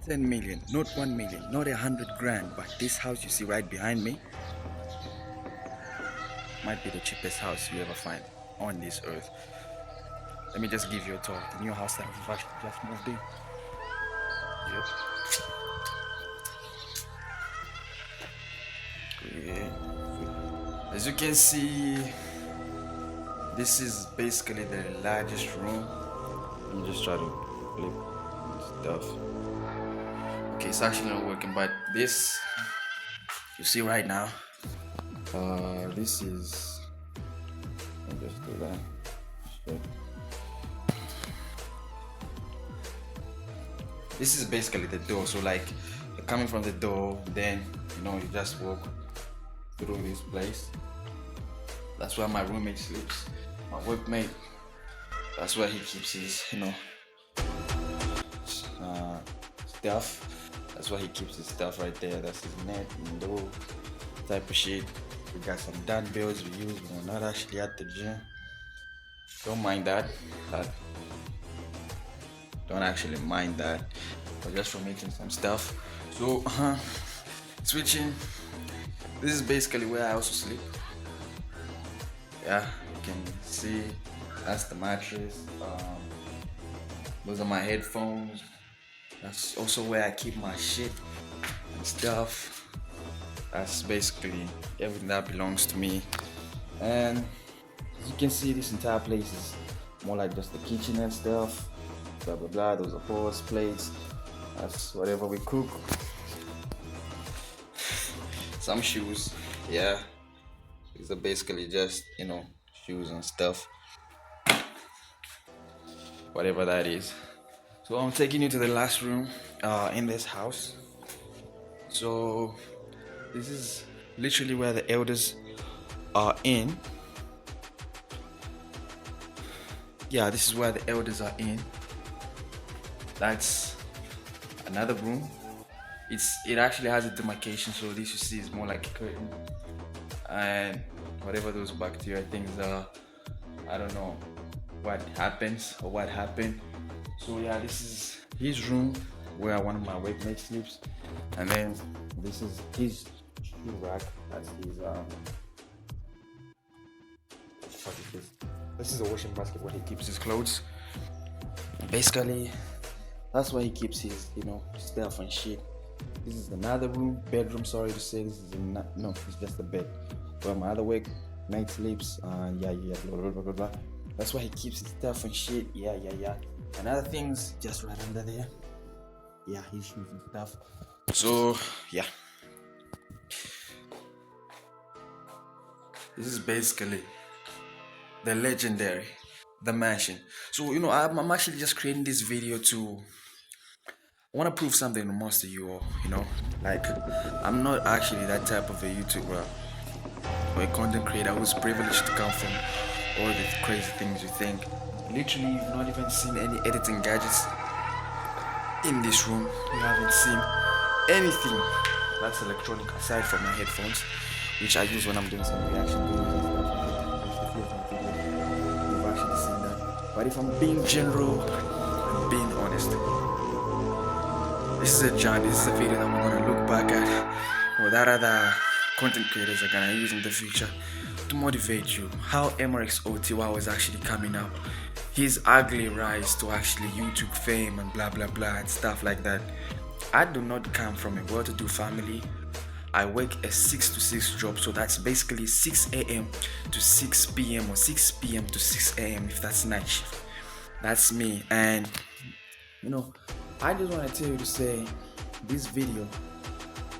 10 million, not 1 million, not 100 grand, but this house you see right behind me might be the cheapest house you ever find on this earth. Let me just give you a tour of the new house that we've actually just moved in. Yep. Yeah. As you can see, this is basically the largest room. Let me just try to flip stuff. Okay, it's actually not working, but this you see right now. This is. Let me just do that. Straight. This is basically the door. So like, you're coming from the door, then you just walk through this place. That's where my roommate sleeps. My workmate. That's where he keeps his, stuff. That's why he keeps his stuff right there. That's his net and door type of shit. We got some dumbbells we use when we're not actually at the gym. Don't mind that. Don't actually mind that. But just for making some stuff. So switching. This is basically where I also sleep. Yeah, you can see that's the mattress. Those are my headphones. That's also where I keep my shit and stuff. That's basically everything that belongs to me. And as you can see, this entire place is more like just the kitchen and stuff. Blah blah blah. Those are pots, plates. That's whatever we cook. Some shoes. Yeah. These are basically just, shoes and stuff. Whatever that is. So I'm taking you to the last room in this house. So this is literally where the elders are in. Yeah, this is where the elders are in. That's another room. It actually has a demarcation, so this you see is more like a curtain. And whatever those bacteria things are, I don't know what happens or what happened. So yeah, this is his room where one of my workmates sleeps, and then this is his shoe rack. That's his what is this? This is a washing basket where he keeps his clothes. Basically, that's where he keeps his stuff and shit. This is another room, bedroom. Sorry to say, this is no, it's just a bed where my other workmate sleeps. Blah blah blah blah. That's why he keeps his stuff and shit. Yeah. And other things just right under there. Yeah, his shoes and stuff. So yeah, this is basically the legendary, the mansion. So I'm actually just creating this video to. I want to prove something to most of you all. Like I'm not actually that type of a YouTuber or a content creator who's privileged to come from all the crazy things you think. Literally, you've not even seen any editing gadgets in this room. You haven't seen anything that's electronic aside from my headphones, which I use when I'm doing some reaction videos and stuff. You've actually seen that. But if I'm being general and being honest, this is a John. This is a video that we're gonna look back at, or that other content creators are gonna use in the future to motivate you. How Emrex Otiwa was actually coming up, his ugly rise to actually YouTube fame and blah blah blah and stuff like that. I do not come from a well-to-do family. I work a 6 to 6 job, so that's basically 6 a.m. to 6 p.m. or 6 p.m. to 6 a.m. if that's night shift. That's me. And I just want to tell you to say, this video,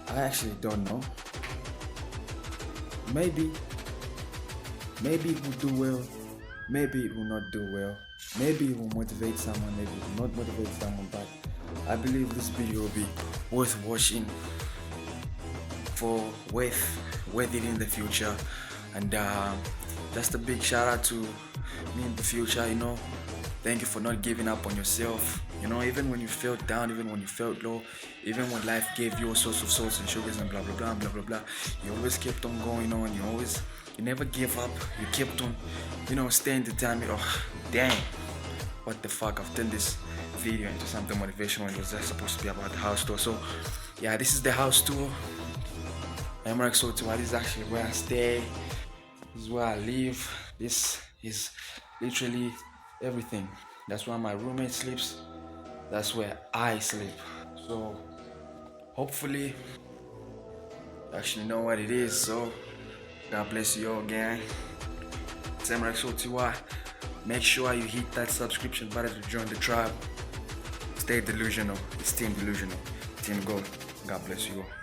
I actually don't know. Maybe it will do well, maybe it will not do well, maybe it will motivate someone, maybe it will not motivate someone, but I believe this video will be worth watching for worth it in the future. And just a big shout out to me in the future. Thank you for not giving up on yourself. Even when you felt down, even when you felt low, even when life gave you all sorts of salts and sugars and blah blah blah and blah blah blah, you always kept on going on. You never gave up. You kept on, staying determined. Oh, dang. What the fuck? I've done this video into something motivational. It was just supposed to be about the house tour. So yeah, this is the house tour. Emirates Hotel. This is actually where I stay. This is where I live. This is literally everything. That's where my roommate sleeps. That's where I sleep. So hopefully you actually know what it is. So God bless you all again. It's Emirates Hotel. Make sure you hit that subscription button to join the tribe. Stay delusional. It's Team Delusional. Team Gold. God bless you all.